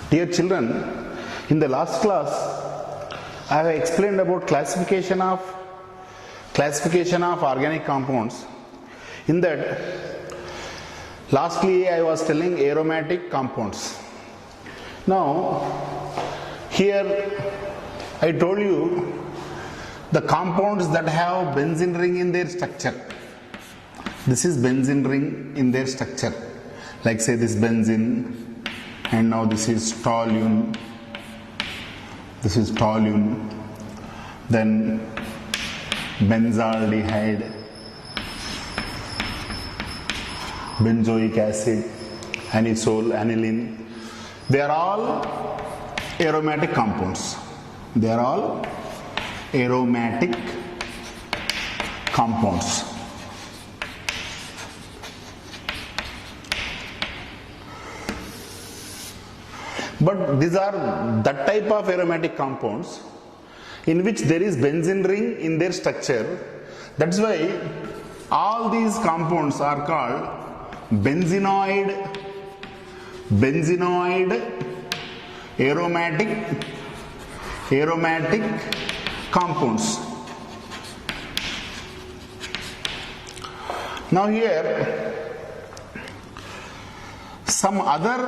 Dear children, in the last class, I have explained about classification of organic compounds. In that, lastly I was telling aromatic compounds. Now, here I told you the compounds that have benzene ring in their structure. This is benzene ring in their structure. Like say this benzene, and now this is toluene, then benzaldehyde, benzoic acid, anisole, aniline. They are all aromatic compounds. But these are that type of aromatic compounds in which there is benzene ring in their structure. That's why all these compounds are called benzenoid aromatic compounds. Now here some other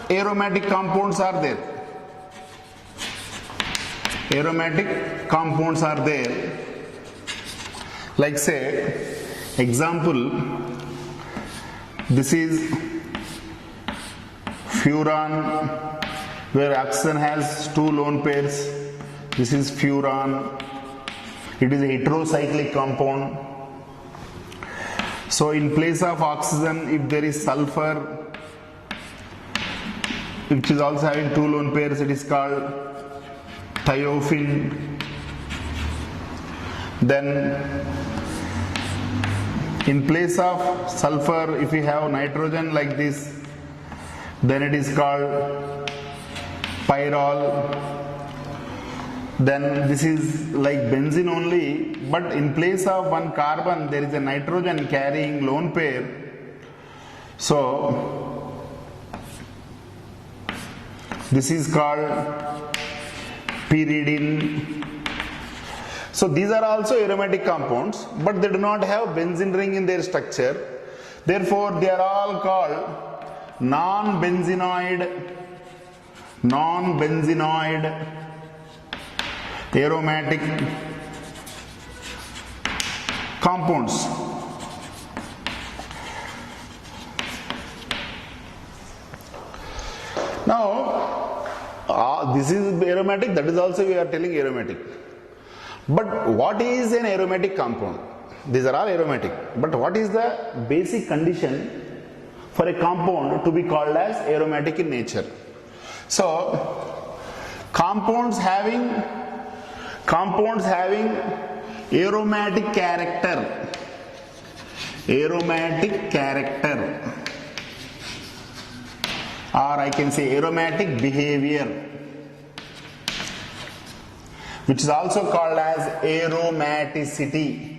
aromatic compounds are there. Like say, example, this is furan, where oxygen has two lone pairs. This is furan. It is a heterocyclic compound. So in place of oxygen, if there is sulfur, which is also having two lone pairs, it is called thiophene. Then in place of sulfur, if we have nitrogen like this, then it is called pyrrole. Then this is like benzene only, but in place of one carbon there is a nitrogen carrying lone pair. So this is called pyridine. So these are also aromatic compounds, but they do not have benzene ring in their structure. Therefore, they are all called non-benzenoid aromatic compounds. Now, this is aromatic, that is also we are telling aromatic. But what is an aromatic compound? These are all aromatic. But what is the basic condition for a compound to be called as aromatic in nature? So, compounds having aromatic character, or I can say aromatic behavior, which is also called as aromaticity.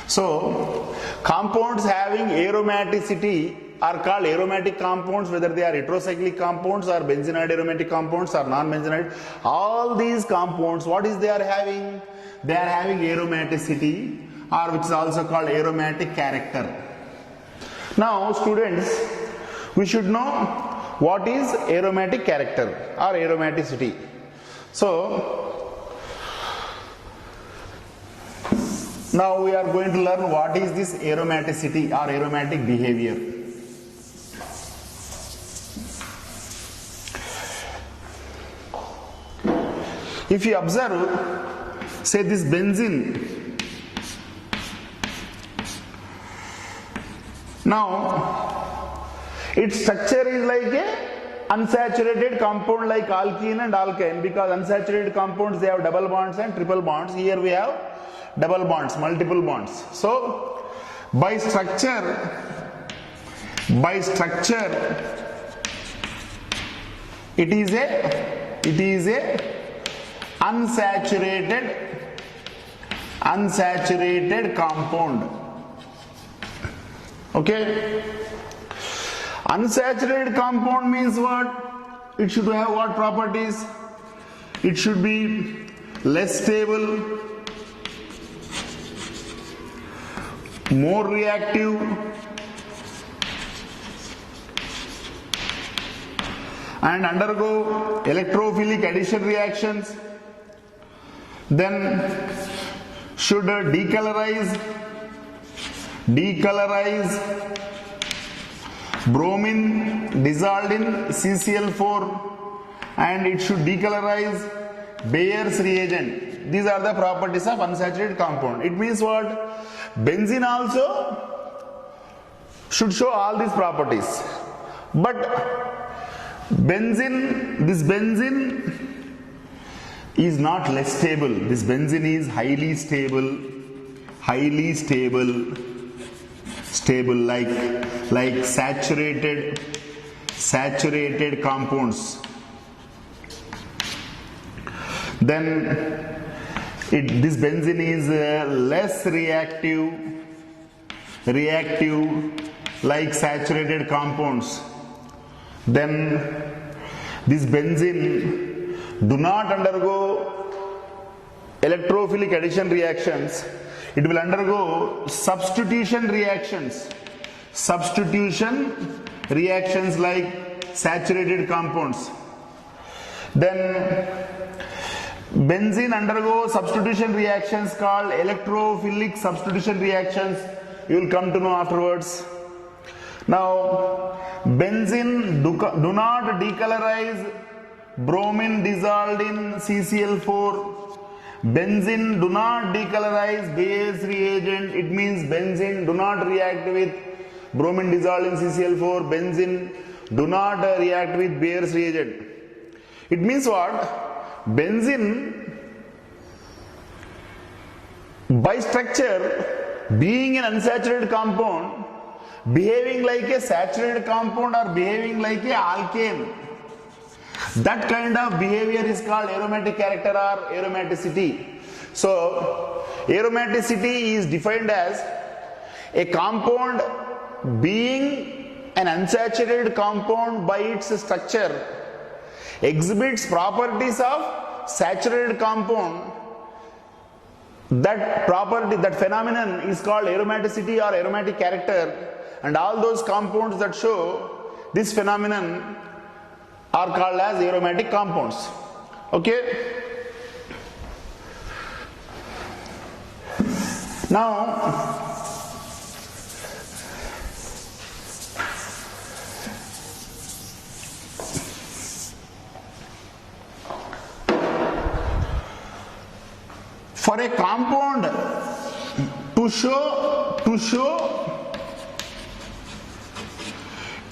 So, compounds having aromaticity are called aromatic compounds, whether they are heterocyclic compounds or benzenoid aromatic compounds or non-benzenoid. All these compounds, what is they are having? They are having aromaticity, or which is also called aromatic character. Now, students, we should know what is aromatic character or aromaticity. So, now we are going to learn what is this aromaticity or aromatic behavior. If you observe, say this benzene, now its structure is like a unsaturated compound like alkene and alkyne, because unsaturated compounds they have double bonds and triple bonds. Here we have double bonds, multiple bonds. So by structure it is a unsaturated compound. Okay. Unsaturated compound means what? It should have what properties? It should be less stable, more reactive, and undergo electrophilic addition reactions. Then should decolorize bromine dissolved in CCl4, and it should decolorize Bayer's reagent. These are the properties of unsaturated compound. It means what? Benzene also should show all these properties. But this benzene is not less stable. This benzene is highly stable like saturated compounds. Then this benzene is less reactive like saturated compounds. Then this benzene do not undergo electrophilic addition reactions. It will undergo substitution reactions like saturated compounds. Then benzene undergoes substitution reactions called electrophilic substitution reactions. You will come to know afterwards. Now, benzene do not decolorize bromine dissolved in CCl4. Benzene do not decolorize Bayer's reagent. It means benzene do not react with bromine dissolved in CCl4. Benzene do not react with Bayer's reagent. It means what? Benzene, by structure, being an unsaturated compound, behaving like a saturated compound or behaving like a alkane. That kind of behavior is called aromatic character or aromaticity. So, aromaticity is defined as a compound being an unsaturated compound by its structure exhibits properties of saturated compound. That phenomenon is called aromaticity or aromatic character, and all those compounds that show this phenomenon are called as aromatic compounds. Okay. Now, for a compound to show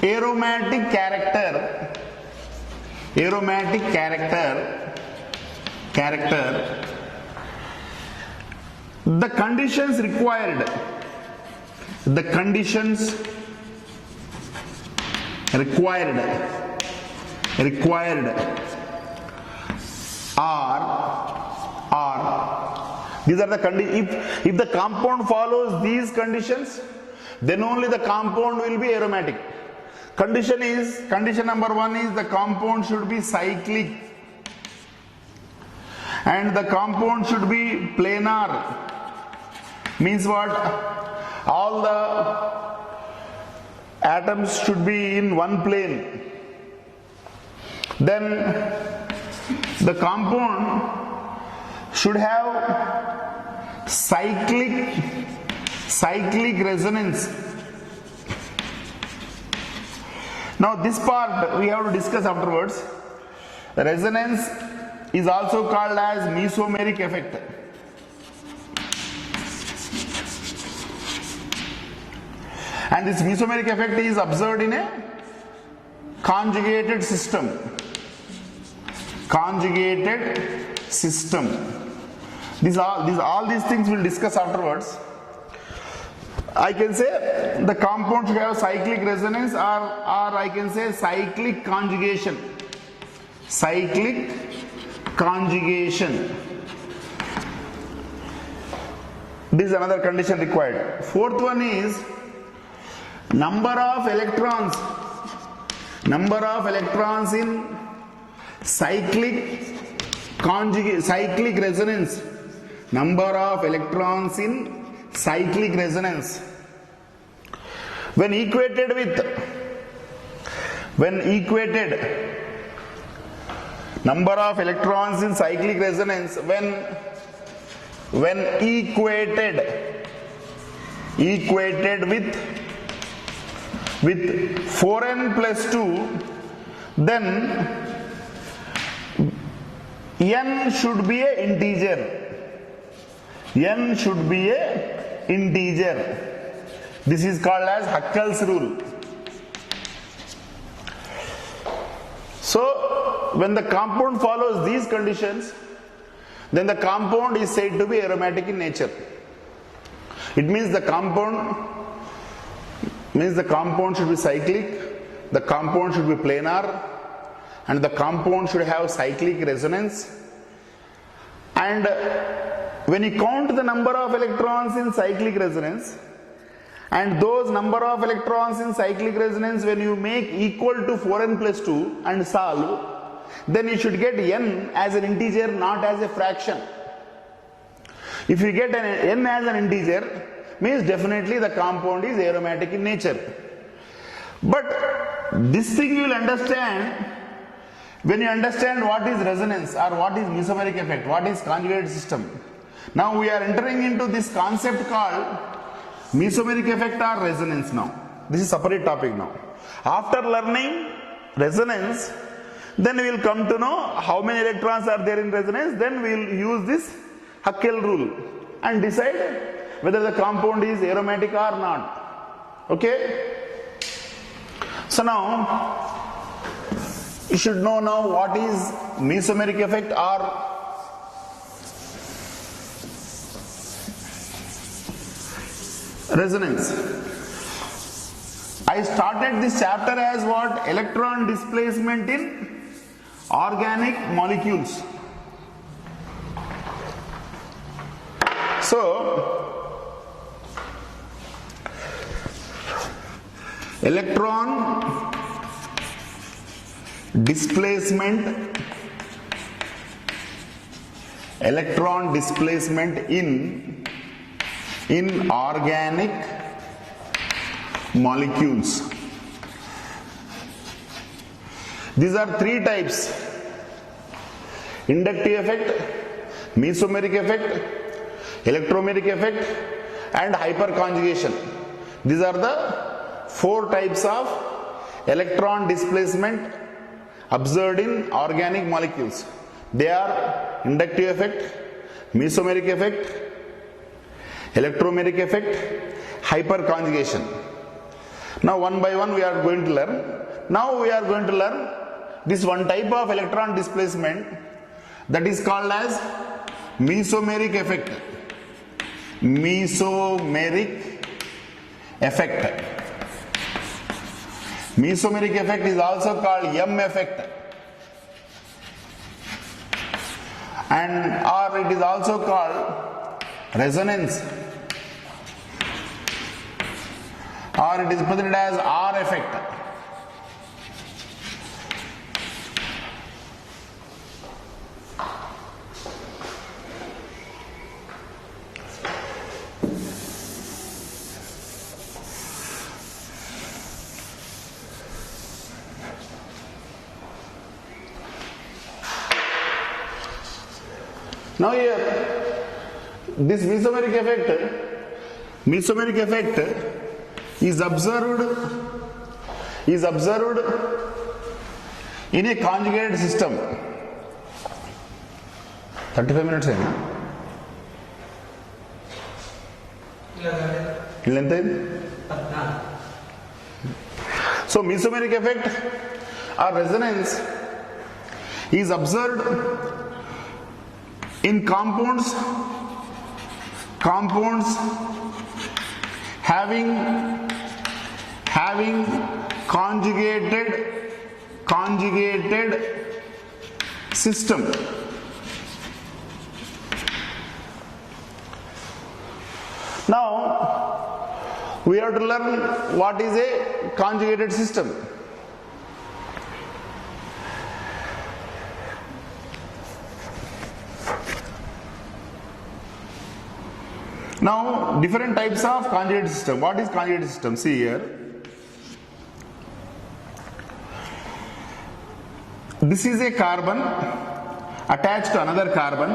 aromatic character, the conditions required are these are the conditions. If the compound follows these conditions, then only the compound will be aromatic. Condition number 1 is the compound should be cyclic and the compound should be planar. Means what? All the atoms should be in one plane. Then the compound should have cyclic resonance. Now this part we have to discuss afterwards. Resonance is also called as mesomeric effect. And this mesomeric effect is observed in a conjugated system. All these things we'll discuss afterwards. I can say the compound should have cyclic resonance, or I can say cyclic conjugation. This is another condition required. Fourth one is number of electrons in cyclic resonance, number of electrons in cyclic resonance when equated number of electrons in cyclic resonance when equated with 4n plus 2, then n should be a integer. This is called as Huckel's rule. So when the compound follows these conditions, then the compound is said to be aromatic in nature. It means the compound should be cyclic, the compound should be planar, and the compound should have cyclic resonance. And when you count the number of electrons in cyclic resonance, and those number of electrons in cyclic resonance when you make equal to 4n plus 2 and solve, then you should get n as an integer, not as a fraction. If you get n as an integer, means definitely the compound is aromatic in nature. But this thing you will understand when you understand what is resonance or what is mesomeric effect, what is conjugated system. Now we are entering into this concept called mesomeric effect or resonance now. This is separate topic now. After learning resonance, then we will come to know how many electrons are there in resonance, then we will use this Huckel rule and decide whether the compound is aromatic or not. Okay? So now, you should know now what is mesomeric effect or resonance. I started this chapter as what? Electron displacement in organic molecules. So, electron displacement in organic molecules. These are three types: inductive effect, mesomeric effect, electromeric effect, and hyperconjugation. These are the four types of electron displacement observed in organic molecules. They are inductive effect, mesomeric effect, electromeric effect, hyperconjugation. Now one by one we are going to learn. Now we are going to learn this one type of electron displacement that is called as mesomeric effect. Mesomeric effect. Mesomeric effect is also called M effect, and or it is also called resonance, or it is presented as R effect. Now here, this mesomeric effect is observed in a conjugated system. 35 minutes aina? So mesomeric effect or resonance is observed in compounds having conjugated system. Now we have to learn what is a conjugated system. Now, different types of conjugated system. What is conjugated system? See here. This is a carbon attached to another carbon.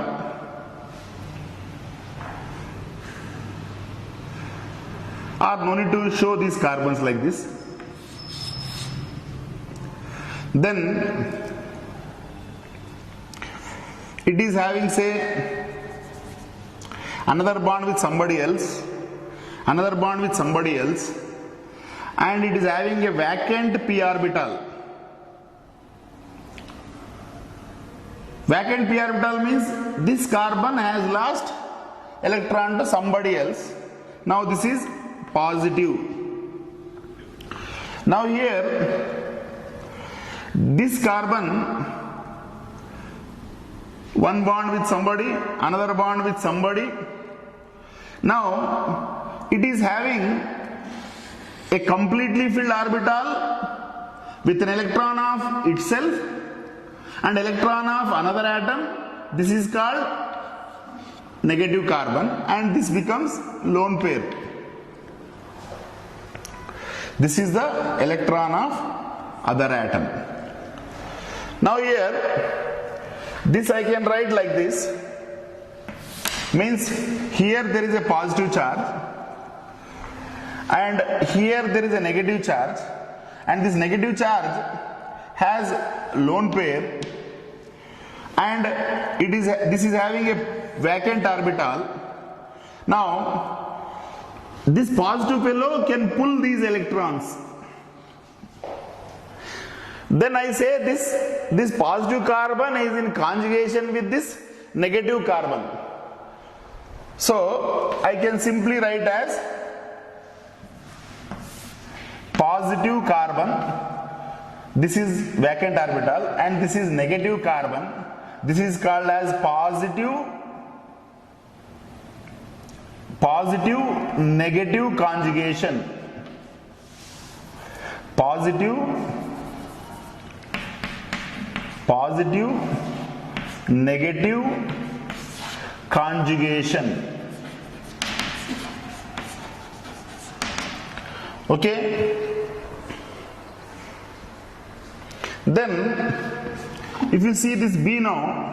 Or no need to show these carbons like this. Then it is having, say, another bond with somebody else, another bond with somebody else, and it is having a vacant p orbital. Vacant p orbital means this carbon has lost electron to somebody else. Now this is positive. Now here, this carbon, one bond with somebody, another bond with somebody. Now it is having a completely filled orbital with an electron of itself and electron of another atom. This is called negative carbon, and this becomes lone pair. This is the electron of other atom. Now here, this I can write like this, means here there is a positive charge and here there is a negative charge, and this negative charge has lone pair, and this is having a vacant orbital. Now this positive fellow can pull these electrons. Then I say this positive carbon is in conjugation with this negative carbon. So I can simply write as positive carbon, this is vacant orbital, and this is negative carbon. This is called as positive negative conjugation. Positive negative conjugation. Okay. Then if you see this B now,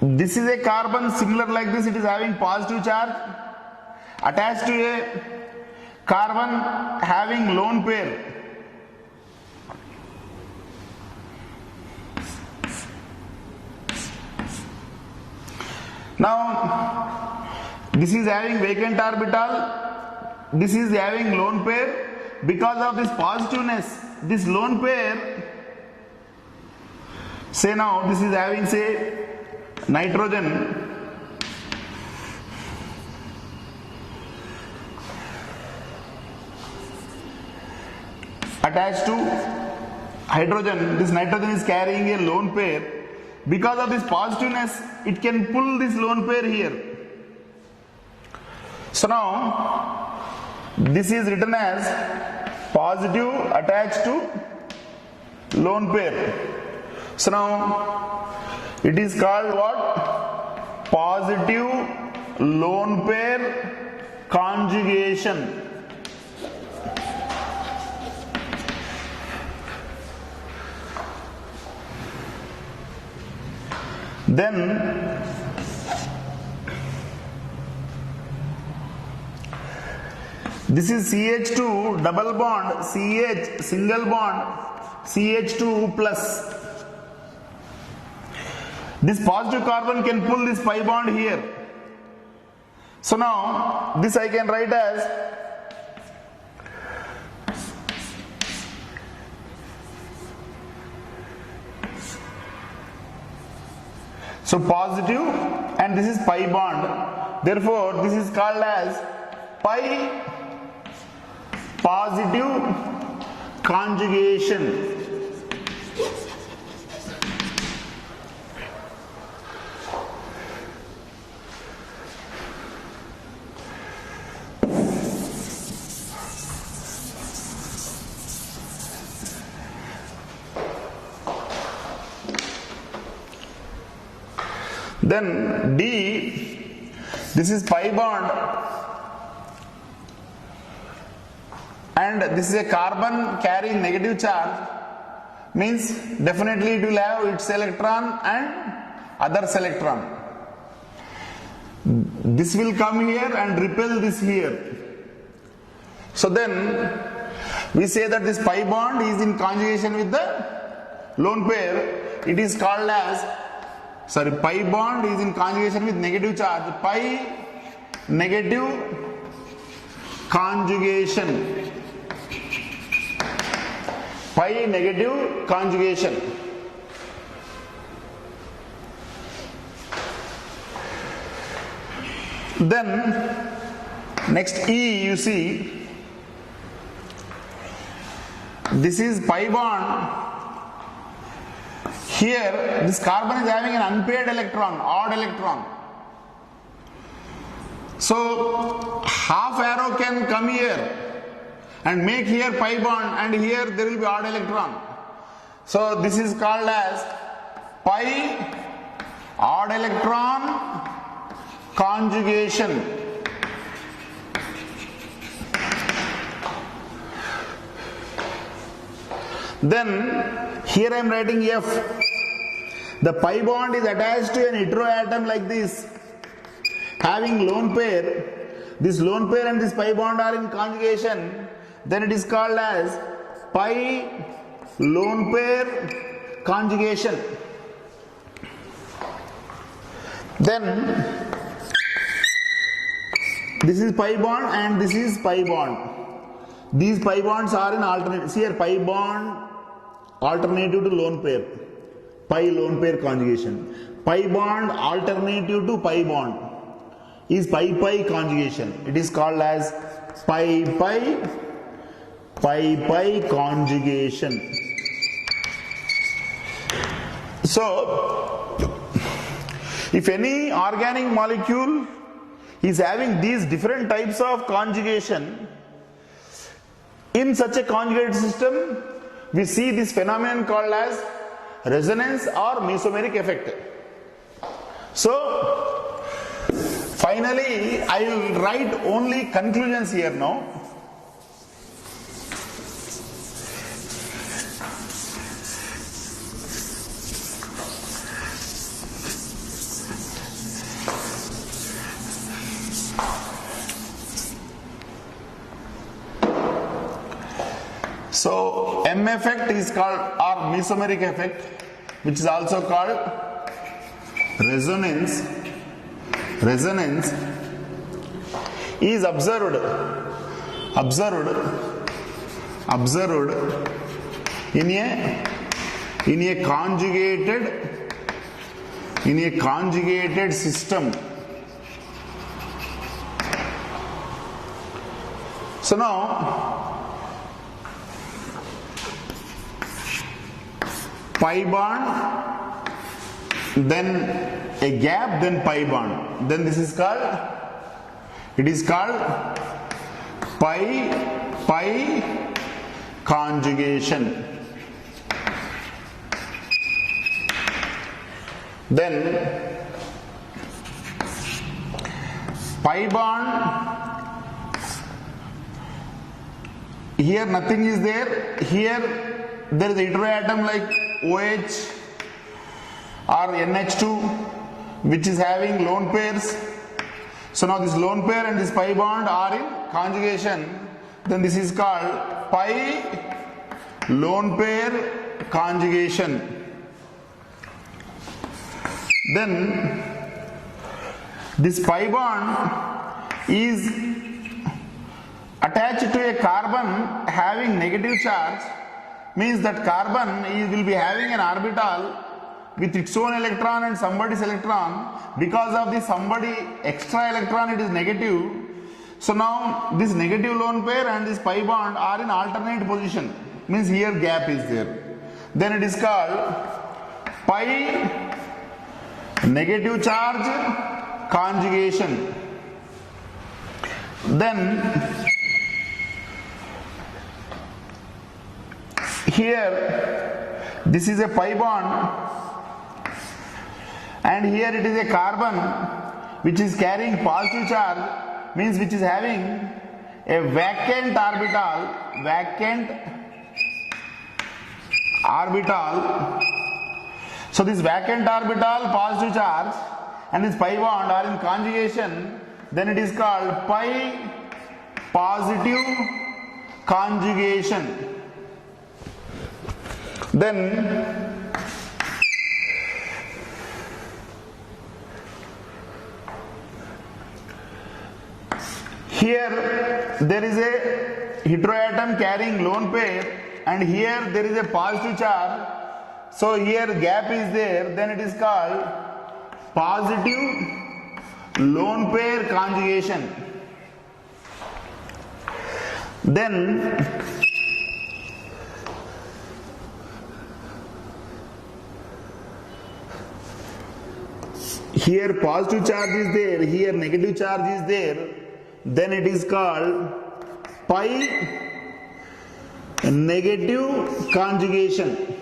this is a carbon similar like this. It is having positive charge attached to a carbon having lone pair. Now this is having vacant orbital, this is having lone pair. Because of this positiveness, this lone pair, say now this is having, say, nitrogen, attached to hydrogen. This nitrogen is carrying a lone pair. Because of this positiveness, it can pull this lone pair here. So now this is written as positive attached to lone pair. So now it is called what? Positive lone pair conjugation. Then this is CH2 double bond, CH single bond, CH2 plus. This positive carbon can pull this pi bond here. So now this I can write as positive, and this is pi bond. Therefore this is called as pi positive conjugation. Then D, this is pi bond, and this is a carbon carrying negative charge, means definitely it will have its electron and others electron. This will come here and repel this here. So then we say that this pi bond is in conjugation with the lone pair. It is called as, pi bond is in conjugation with negative charge. Pi negative conjugation. Pi negative conjugation. Then next E, you see, this is pi bond. Here this carbon is having an unpaired electron, odd electron. So half arrow can come here and make here pi bond, and here there will be odd electron. So this is called as pi odd electron conjugation. Then here I am writing F. The pi bond is attached to an heteroatom like this, having lone pair. This lone pair and this pi bond are in conjugation. Then it is called as pi lone pair conjugation. Then this is pi bond and this is pi bond. These pi bonds are in alternate. See here, pi bond alternative to lone pair. Pi lone pair conjugation. Pi bond alternative to pi bond is pi pi conjugation. It is called as pi pi conjugation. So if any organic molecule is having these different types of conjugation, in such a conjugated system, we see this phenomenon called as resonance or mesomeric effect. So, finally, I will write only conclusions here now. So M effect is called, or mesomeric effect, which is also called resonance. Resonance is observed in a conjugated system. So now pi bond, then a gap, then pi bond. Then this is called, it is called pi pi conjugation. Then pi bond, here nothing is there. Here there is a heteroatom like OH or NH2 which is having lone pairs. So now this lone pair and this pi bond are in conjugation. Then this is called pi lone pair conjugation. Then this pi bond is attached to a carbon having negative charge, means that carbon will be having an orbital with its own electron and somebody's electron. Because of this somebody extra electron, it is negative. So now this negative lone pair and this pi bond are in alternate position, means here gap is there. Then it is called pi negative charge conjugation. Then here this is a pi bond and here it is a carbon which is carrying positive charge, means which is having a vacant orbital. So this vacant orbital positive charge and this pi bond are in conjugation, then it is called pi positive conjugation. Then here there is a heteroatom carrying lone pair, and here there is a positive charge. So here gap is there, then it is called positive lone pair conjugation. Then here positive charge is there, here negative charge is there, then it is called pi negative conjugation.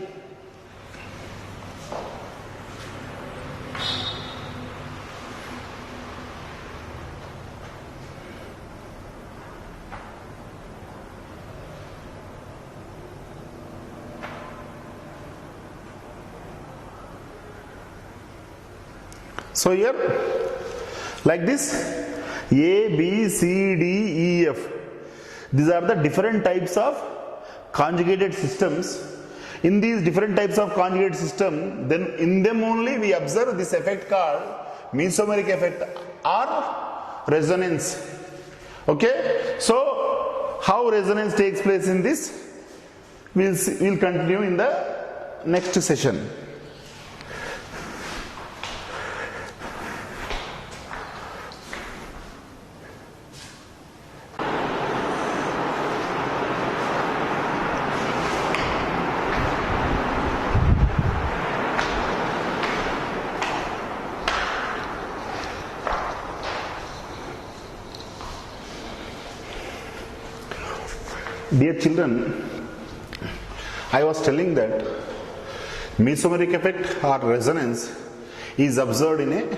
So here like this, A, B, C, D, E, F, these are the different types of conjugated systems. In these different types of conjugated system, then in them only we observe this effect called mesomeric effect or resonance. Okay, so how resonance takes place in this, we'll continue in the next session. Dear children, I was telling that mesomeric effect or resonance is observed in a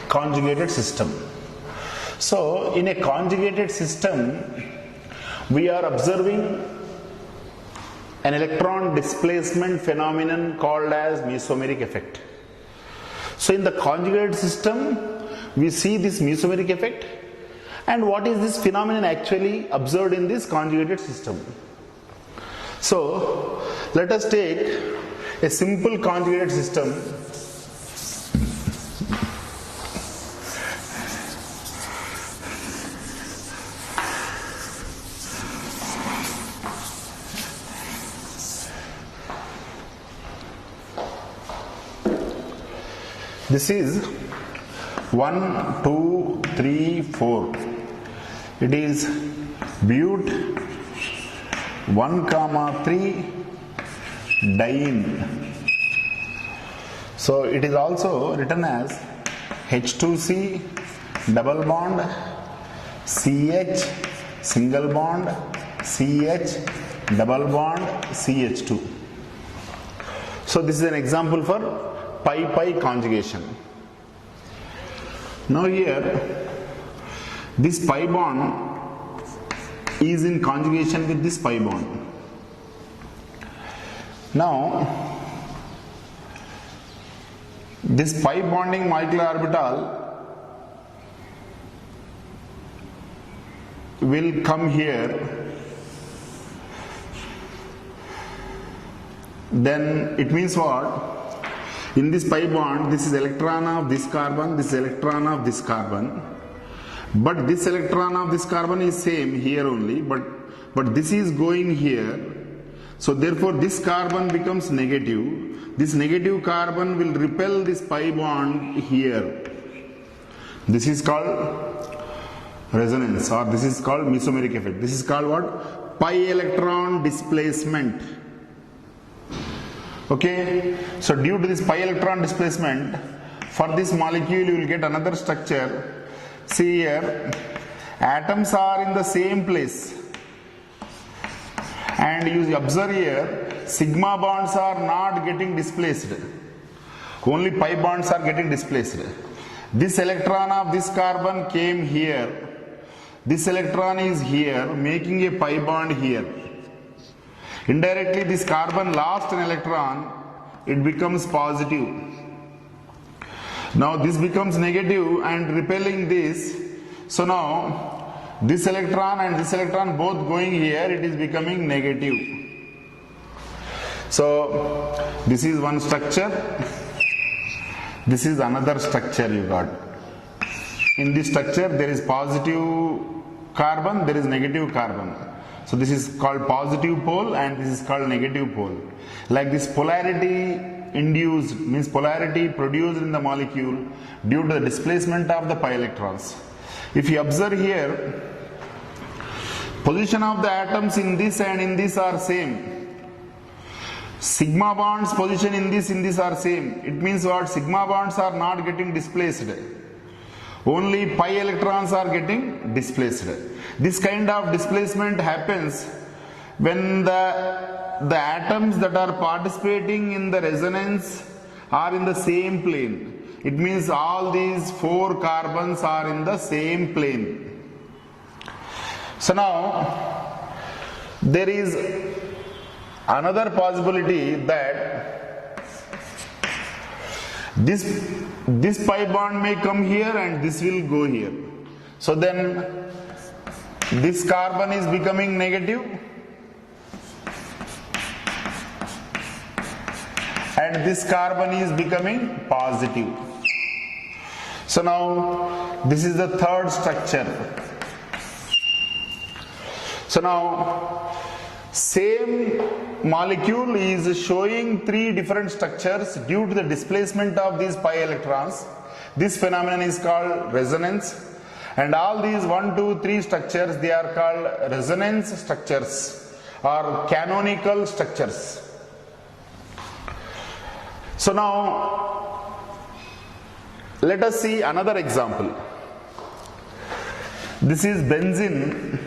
conjugated system. So in a conjugated system, we are observing an electron displacement phenomenon called as mesomeric effect. So in the conjugated system, we see this mesomeric effect. And what is this phenomenon actually observed in this conjugated system? So let us take a simple conjugated system. This is 1, 2, 3, 4. It is but 1, 3 diene. So it is also written as H2C double bond, CH single bond, CH double bond, CH2. So this is an example for pi-pi conjugation. Now here this pi bond is in conjugation with this pi bond. Now this pi bonding molecular orbital will come here, then it means what? In this pi bond, this is electron of this carbon, this is electron of this carbon, but this electron of this carbon is same here only, but this is going here. So therefore this carbon becomes negative. This negative carbon will repel this pi bond here. This is called resonance, or this is called mesomeric effect. This is called what? Pi electron displacement. Okay, so due to this pi electron displacement, for this molecule you will get another structure. See here, atoms are in the same place, and you observe here sigma bonds are not getting displaced. Only pi bonds are getting displaced. This electron of this carbon came here. This electron is here, making a pi bond here. Indirectly, this carbon lost an electron, it becomes positive. Now this becomes negative and repelling this. So now this electron and this electron both going here, it is becoming negative. So this is one structure. This is another structure you got. In this structure there is positive carbon, there is negative carbon. So this is called positive pole and this is called negative pole. Like this polarity induced means polarity produced in the molecule due to the displacement of the pi electrons. If you observe here, position of the atoms in this and in this are same. Sigma bonds position in this are same. It means what? Sigma bonds are not getting displaced. Only pi electrons are getting displaced. This kind of displacement happens when the atoms that are participating in the resonance are in the same plane. It means all these 4 carbons are in the same plane. So now there is another possibility that this pi bond may come here and this will go here. So then this carbon is becoming negative and this carbon is becoming positive. So now this is the third structure. So now same molecule is showing 3 different structures due to the displacement of these pi electrons. This phenomenon is called resonance, and all these 1, 2, 3 structures, they are called resonance structures or canonical structures. So now let us see another example. This is benzene.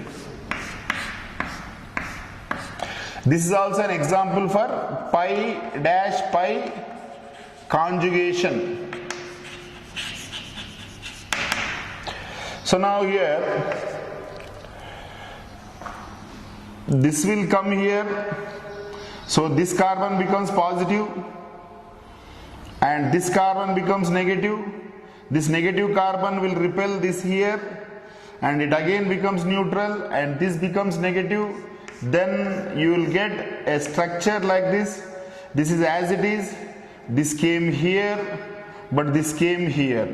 This is also an example for pi dash pi conjugation. So now here this will come here. So this carbon becomes positive and this carbon becomes negative. This negative carbon will repel this here and it again becomes neutral and this becomes negative. Then you will get a structure like this. This is as it is. This came here but this came here.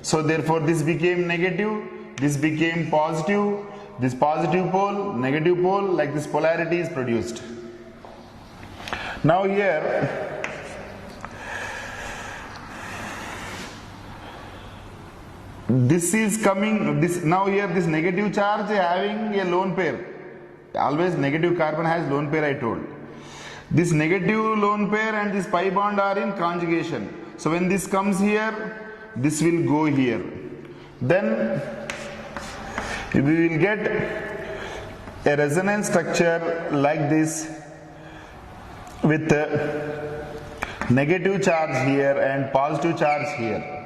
So therefore this became negative, this became positive, this positive pole, negative pole, like this polarity is produced. Now here this is coming, this now here this negative charge having a lone pair. Always negative carbon has lone pair, I told. This negative lone pair and this pi bond are in conjugation. So when this comes here, this will go here. Then we will get a resonance structure like this with a negative charge here and positive charge here.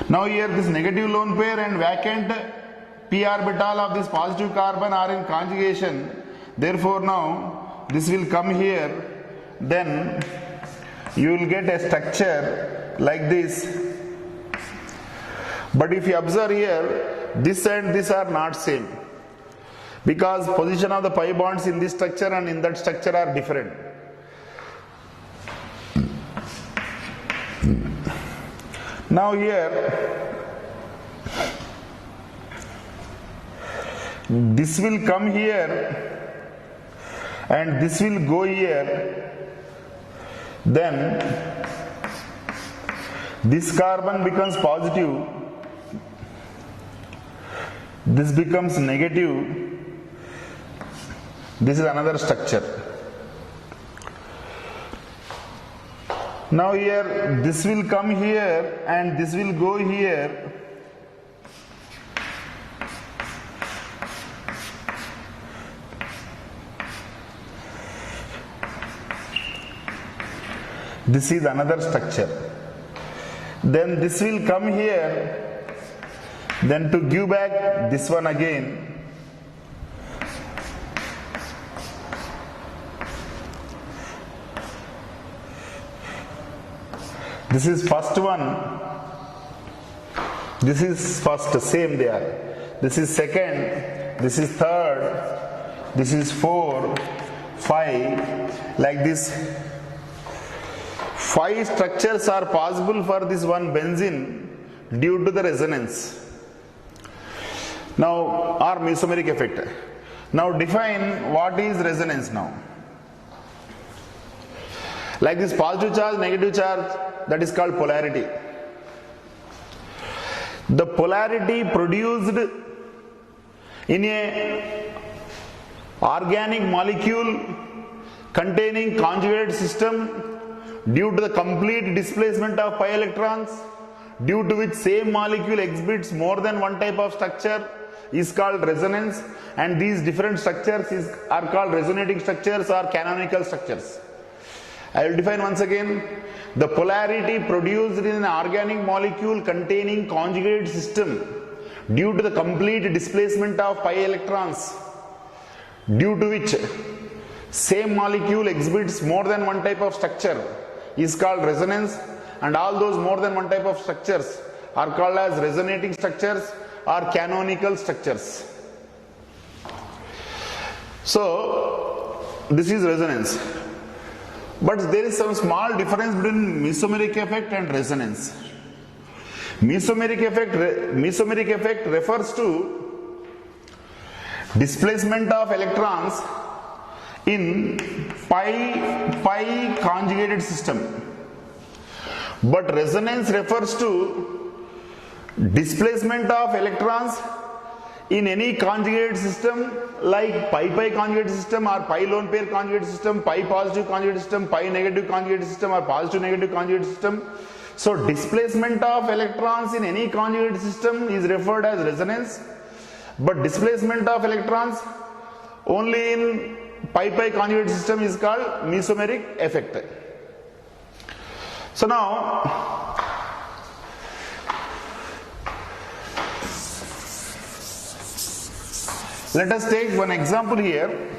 Now here this negative lone pair and vacant p orbital of this positive carbon are in conjugation. Therefore now this will come here. Then you will get a structure like this. But if you observe here, this and this are not same, because position of the pi bonds in this structure and in that structure are different. Now here this will come here and this will go here. Then this carbon becomes positive, this becomes negative, this is another structure. Now here this will come here and this will go here. This is another structure. Then this will come here, then to give back this one again. This is first one. This is first, same there. This is second. This is third. This is 4, 5. Like this. 5 structures are possible for this one benzene due to the resonance. Now, or mesomeric effect. Now define what is resonance now. Like this positive charge, negative charge, that is called polarity. The polarity produced in a organic molecule containing conjugate system due to the complete displacement of pi electrons, due to which same molecule exhibits more than one type of structure, is called resonance, and these different structures are called resonating structures or canonical structures. I will define once again. The polarity produced in an organic molecule containing conjugate system due to the complete displacement of pi electrons, due to which same molecule exhibits more than one type of structure, is called resonance, and all those more than one type of structures are called as resonating structures or canonical structures. So this is resonance. But there is some small difference between mesomeric effect and resonance. Mesomeric effect refers to displacement of electrons in pi conjugated system. But resonance refers to displacement of electrons in any conjugate system like pi conjugate system or pi lone pair conjugate system, pi positive conjugate system, pi negative conjugate system or positive negative conjugate system. So displacement of electrons in any conjugate system is referred as resonance, but displacement of electrons only in pi conjugate system is called mesomeric effect. So now let us take one example here.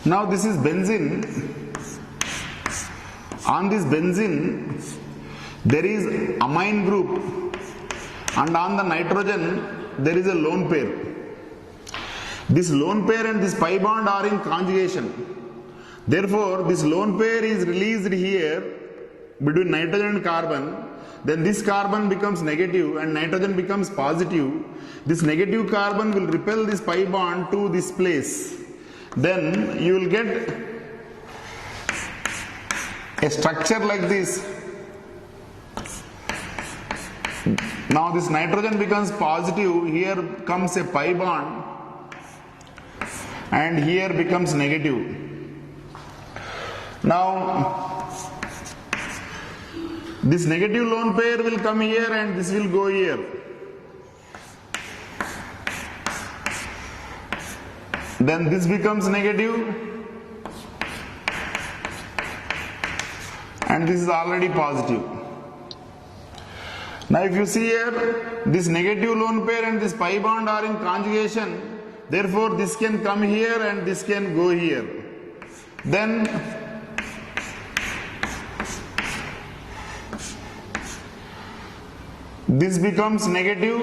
Now this is benzene. On this benzene there is amine group, and on the nitrogen there is a lone pair. This lone pair and this pi bond are in conjugation. Therefore, this lone pair is released here between nitrogen and carbon. Then this carbon becomes negative and nitrogen becomes positive. This negative carbon will repel this pi bond to this place. Then you will get a structure like this. Now this nitrogen becomes positive. Here comes a pi bond, and here becomes negative. Now this negative lone pair will come here and this will go here. Then this becomes negative and this is already positive. Now if you see here, this negative lone pair and this pi bond are in conjugation. Therefore, this can come here and this can go here. Then this becomes negative.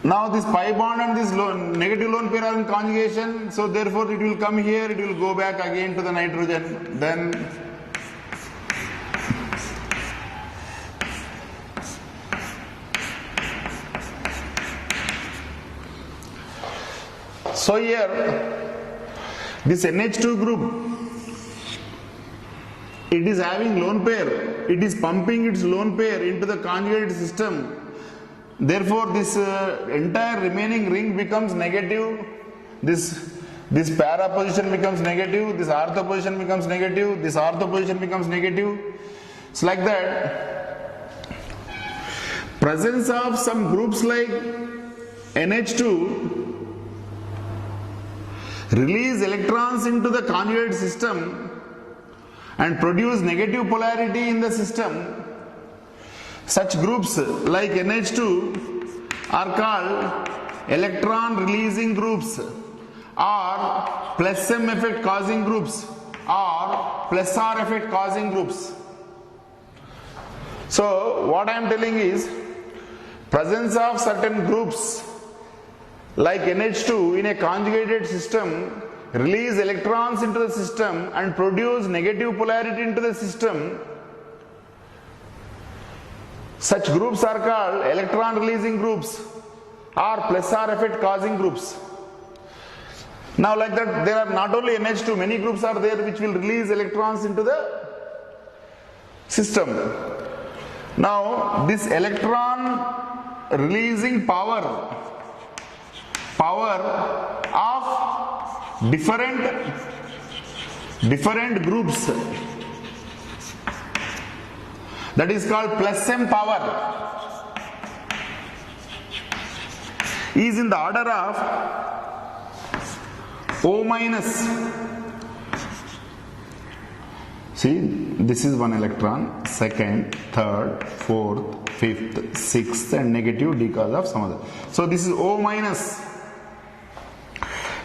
Now this pi bond and this negative lone pair are in conjugation, so therefore it will come here, it will go back again to the nitrogen. Then so here this NH2 group, it is having lone pair, it is pumping its lone pair into the conjugated system Therefore, this entire remaining ring becomes negative. This para position becomes negative. This ortho position becomes negative. This ortho position becomes negative. It's like that. Presence of some groups like NH2 release electrons into the conjugate system and produce negative polarity in the system. Such groups like NH2 are called electron releasing groups, or plus M effect causing groups, or plus R effect causing groups. So what I am telling is, presence of certain groups like NH2 in a conjugated system release electrons into the system and produce negative polarity into the system. Such groups are called electron releasing groups or plus R effect causing groups. Now like that, there are not only NH2, many groups are there which will release electrons into the system. Now this electron releasing power of different groups, that is called plus M power, is in the order of O minus. See, this is one electron, second, third, fourth, fifth, sixth, and negative because of some other. So this is O minus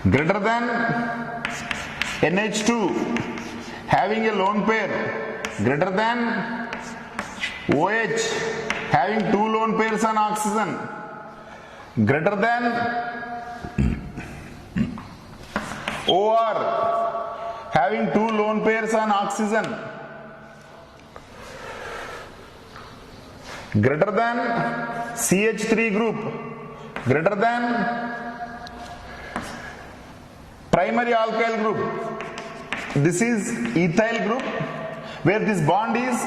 greater than NH2 having a lone pair, greater than OH having two lone pairs on oxygen, greater than OR having two lone pairs on oxygen, greater than CH3 group, greater than primary alkyl group. This is ethyl group where this bond is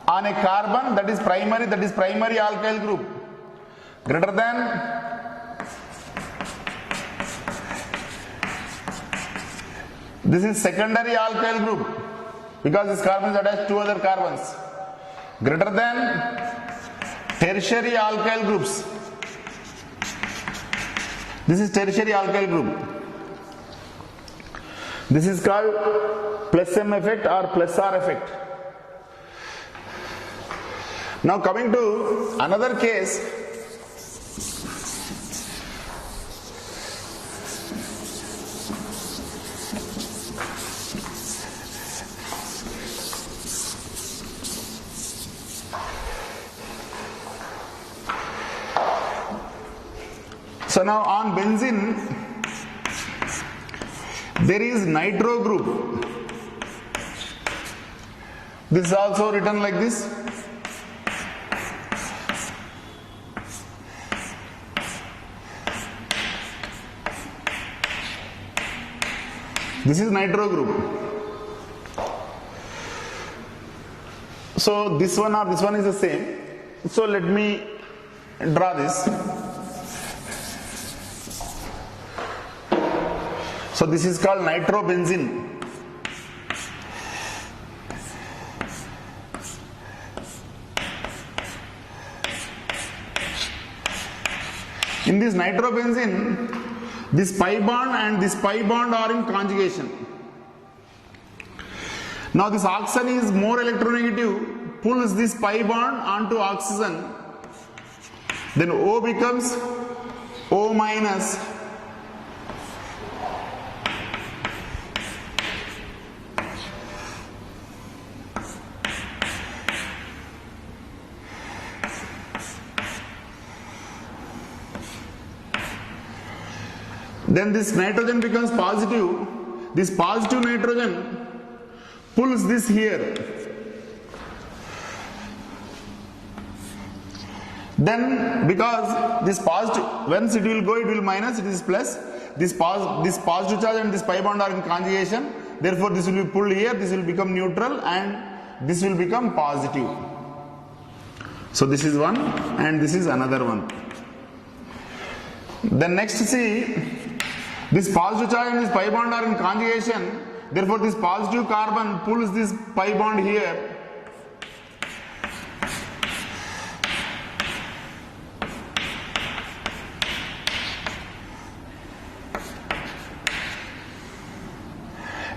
on a carbon, that is primary alkyl group, greater than this is secondary alkyl group because this carbon is attached to other carbons, greater than tertiary alkyl groups. This is tertiary alkyl group. This is called plus M effect or plus R effect. Now coming to another case, so now on benzene there is nitro group. This is also written like this. This is nitro group. So this one or this one is the same. So let me draw this. So this is called nitrobenzene. In this nitrobenzene, this pi bond and this pi bond are in conjugation. Now this oxygen is more electronegative, pulls this pi bond onto oxygen. Then O becomes O minus. Then this nitrogen becomes positive. This positive nitrogen pulls this here. Then because this positive, once it will go, it will minus, it is plus. This positive charge and this pi bond are in conjugation. Therefore this will be pulled here, this will become neutral and this will become positive. So this is one and this is another one. Then next see, this positive charge and this pi bond are in conjugation. Therefore this positive carbon pulls this pi bond here.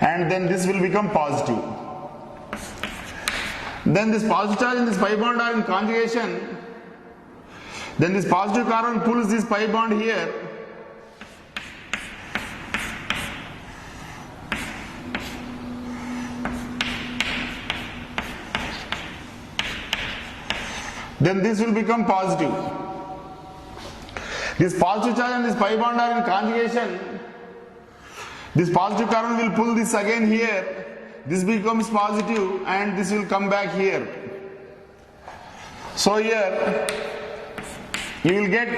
And then this will become positive. Then this positive charge and this pi bond are in conjugation. Then this positive carbon pulls this pi bond here. Then this will become positive. This positive charge and this pi bond are in conjugation. This positive carbon will pull this again here. This becomes positive and this will come back here. So here you will get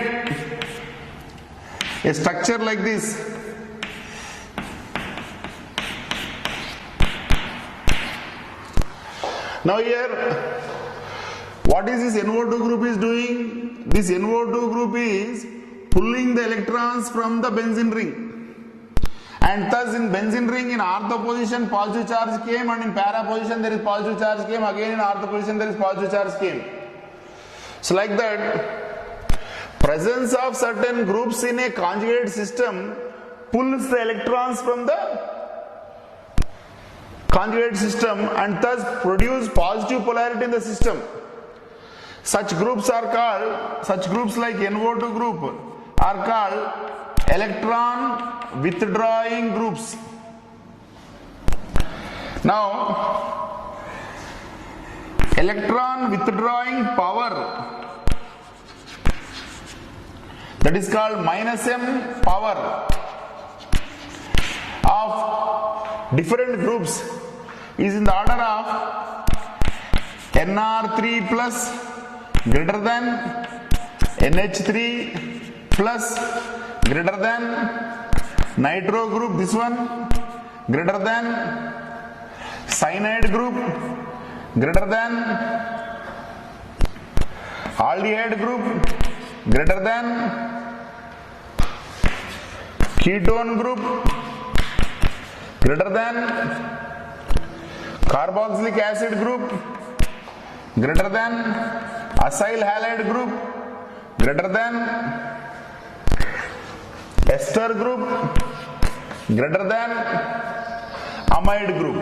a structure like this. Now here, what is this NO2 group is doing? This NO2 group is pulling the electrons from the benzene ring. And thus in benzene ring in ortho position positive charge came, and in para position there is positive charge came, again in ortho position there is positive charge came. So like that, presence of certain groups in a conjugated system pulls the electrons from the conjugated system and thus produce positive polarity in the system. Such groups like NO2 group are called electron withdrawing groups. Now, electron withdrawing power, that is called minus m power of different groups, is in the order of NR3 plus greater than NH3 plus greater than nitro group, this one greater than cyanide group, greater than aldehyde group, greater than ketone group, greater than carboxylic acid group, greater than acyl halide group, greater than ester group, greater than amide group.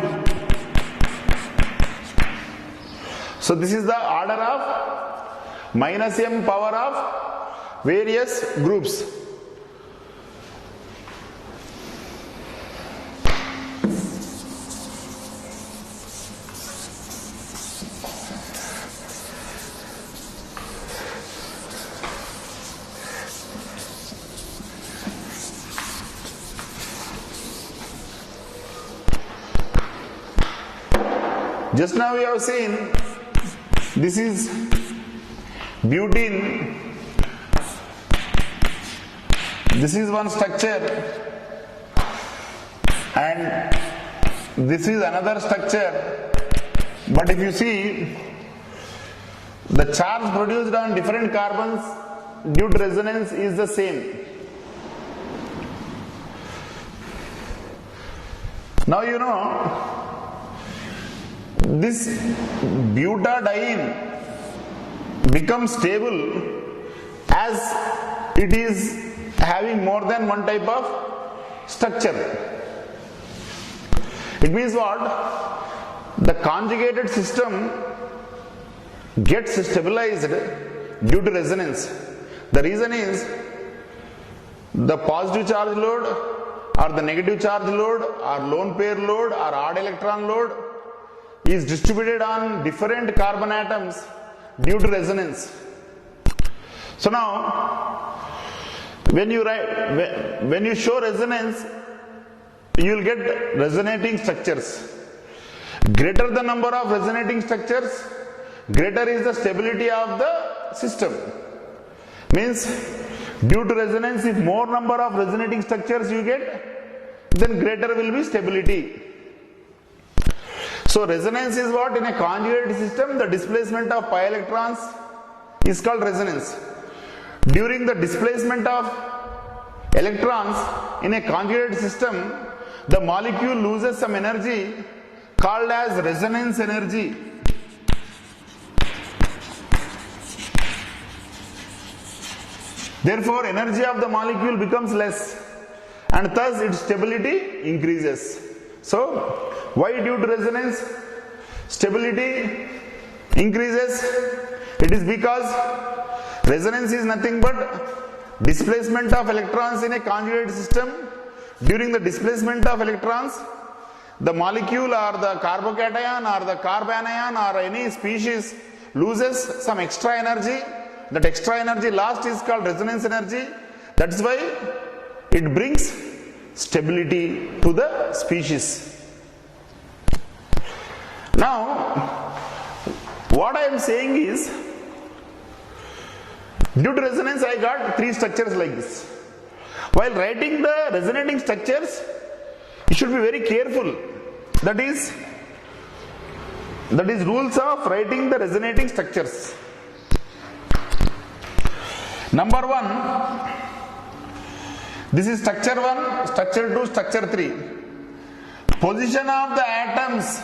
So this is the order of minus m power of various groups. Just now we have seen this is butene, this is one structure and this is another structure, but if you see the charge produced on different carbons due to resonance is the same. Now you know this butadiene becomes stable as it is having more than one type of structure. It means what? The conjugated system gets stabilized due to resonance. The reason is the positive charge load or the negative charge load or lone pair load or odd electron load is distributed on different carbon atoms due to resonance. So now when you show resonance, you will get resonating structures. Greater the number of resonating structures, greater is the stability of the system. Means due to resonance, if more number of resonating structures you get, then greater will be stability. So resonance is what? In a conjugated system, the displacement of pi electrons is called resonance. During the displacement of electrons in a conjugate system, the molecule loses some energy called as resonance energy. Therefore, energy of the molecule becomes less and thus its stability increases. So, why due to resonance stability increases? It is because resonance is nothing but displacement of electrons in a conjugate system. During the displacement of electrons, the molecule or the carbocation or the carbanion or any species loses some extra energy. That extra energy lost is called resonance energy. That's why it brings stability to the species. Now, what I am saying is, due to resonance I got three structures like this. While writing the resonating structures, you should be very careful. That is rules of writing the resonating structures. Number 1, this is structure 1, structure 2, structure 3. Position of the atoms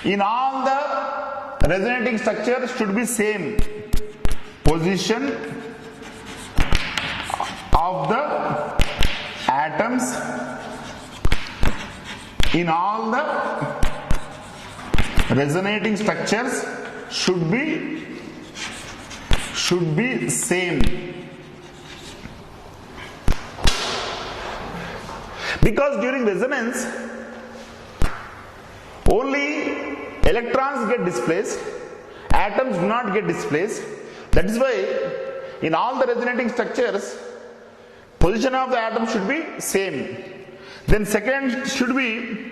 in all the resonating structures should be same. Position of the atoms in all the resonating structures should be same. Because during resonance only electrons get displaced, atoms do not get displaced. That is why in all the resonating structures position of the atom should be same. Then second should be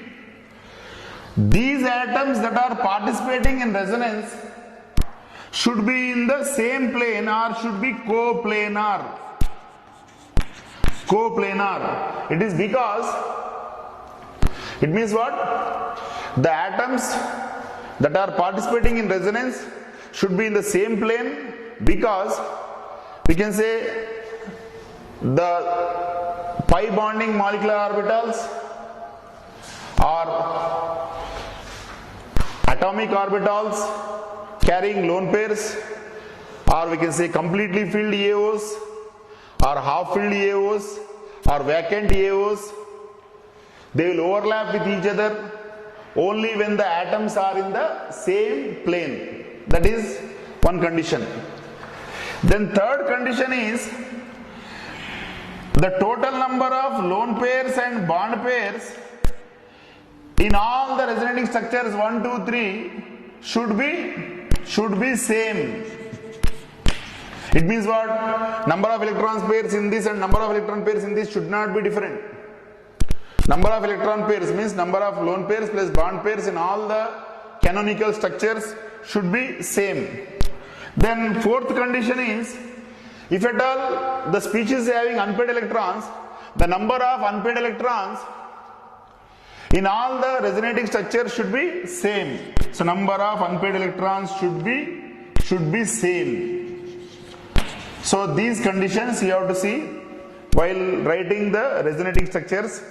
these atoms that are participating in resonance should be in the same plane or should be coplanar. Coplanar. It is because, it means what? The atoms that are participating in resonance should be in the same plane, because we can say the pi bonding molecular orbitals or atomic orbitals carrying lone pairs, or we can say completely filled EAOs or half filled EAOs or vacant EAOs, they will overlap with each other only when the atoms are in the same plane. That is one condition. Then third condition is the total number of lone pairs and bond pairs in all the resonating structures 1, 2, 3 should be same. It means what? Number of electron pairs in this and number of electron pairs in this should not be different. Number of electron pairs means number of lone pairs plus bond pairs in all the canonical structures should be same. Then fourth condition is, if at all the species having unpaired electrons, the number of unpaired electrons in all the resonating structures should be same. So number of unpaired electrons should be same. So these conditions you have to see while writing the resonating structures.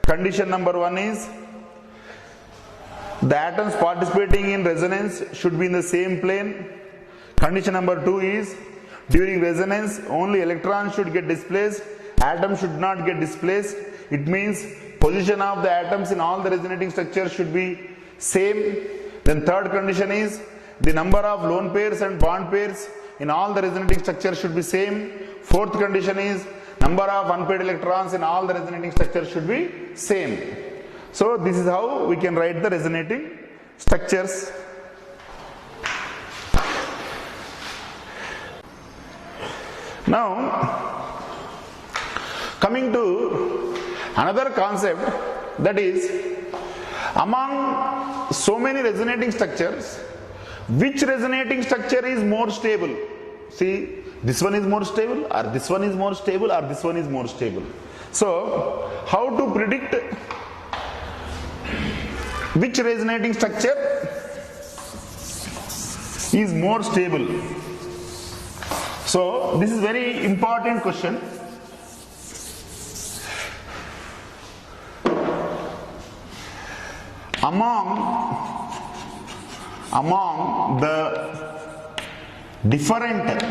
Condition number 1 is the atoms participating in resonance should be in the same plane. Condition number 2 is during resonance only electrons should get displaced, atoms should not get displaced. It means position of the atoms in all the resonating structures should be same. Then third condition is the number of lone pairs and bond pairs in all the resonating structures should be same. Fourth condition is number of unpaired electrons in all the resonating structures should be same. So this is how we can write the resonating structures. Now coming to another concept, that is among so many resonating structures, which resonating structure is more stable? See, this one is more stable, or this one is more stable, or this one is more stable. So how to predict which resonating structure is more stable? So this is very important question. Among the different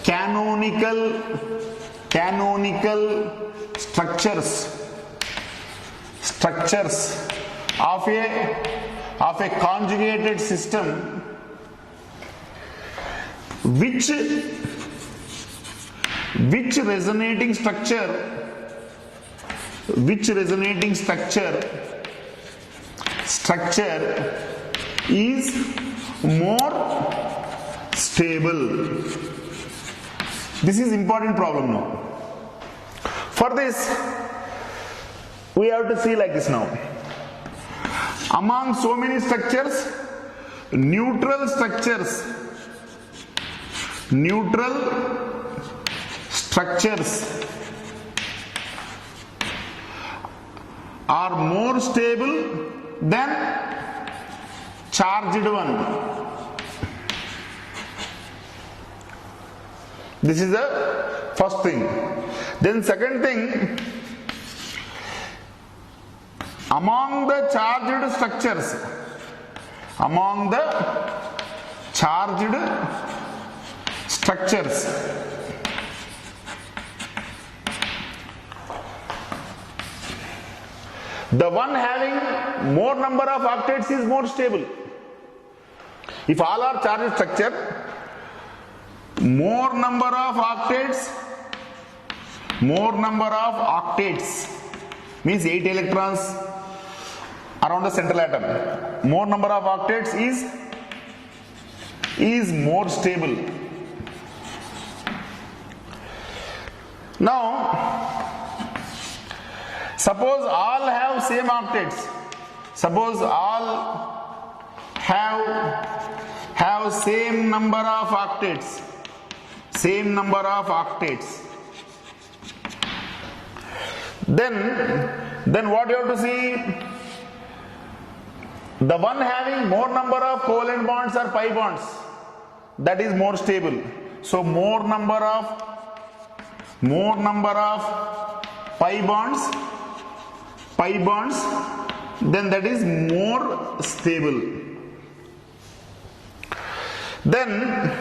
canonical structures of a conjugated system, which resonating structure is more stable? This is important problem now. For this, we have to see like this now. Among so many structures, neutral structures are more stable than charged one. This is the first thing. Then second thing, among the charged structures, the one having more number of octets is more stable. If all are charged structure, more number of octets means 8 electrons around the central atom. More number of octets is more stable. Now, suppose all have same octets. Suppose all have same number of octets. Then what you have to see? The one having more number of covalent bonds or pi bonds, that is more stable. So more number of pi bonds, then that is more stable. Then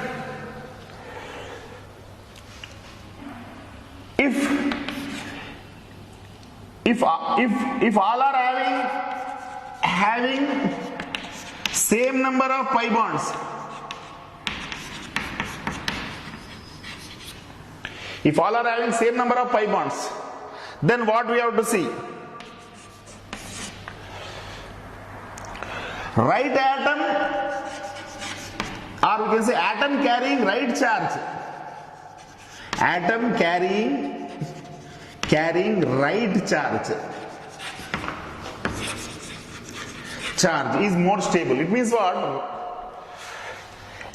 if all are having same number of pi bonds, then what we have to see? Right atom, or we can say atom carrying right charge. Atom carrying right charge is more stable. It means what?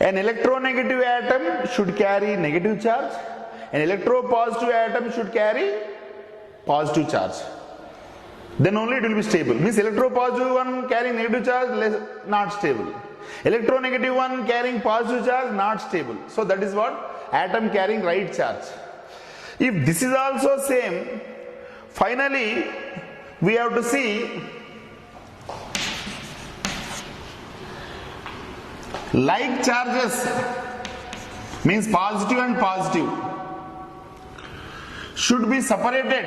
An electronegative atom should carry negative charge. An electropositive atom should carry positive charge. Then only it will be stable. Means electropositive one carrying negative charge, not stable. Electronegative one carrying positive charge, not stable. So that is what? Atom carrying right charge. If this is also same, finally we have to see like charges, means positive and positive, should be separated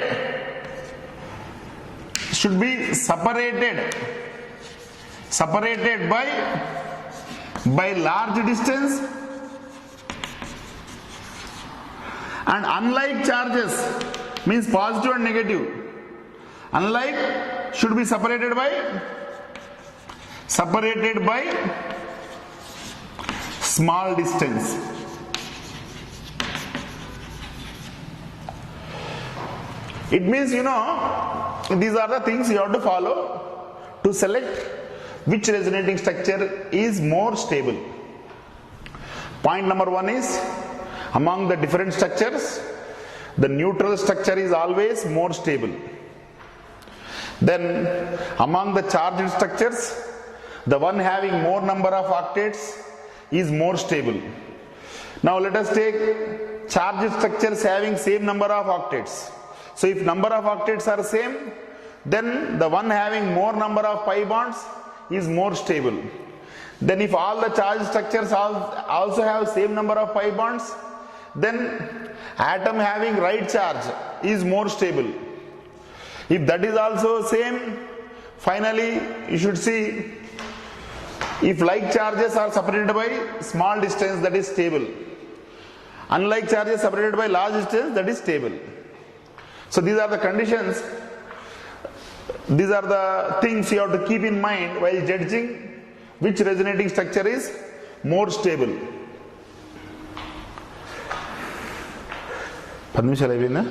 by large distance, and unlike charges, means positive and negative, unlike should be separated by small distance. It means, these are the things you have to follow to select which resonating structure is more stable. Point number 1 is, among the different structures, the neutral structure is always more stable. Then among the charged structures, the one having more number of octets is more stable. Now let us take charge structures having same number of octets. So if number of octets are same, then the one having more number of pi bonds is more stable. Then if all the charge structures also have same number of pi bonds, then atom having right charge is more stable. If that is also same, finally you should see if like charges are separated by small distance, that is stable. Unlike charges separated by large distance, that is stable. So these are the conditions, these are the things you have to keep in mind while judging which resonating structure is more stable. 10 నిమిషాలు అయిపోయిందా?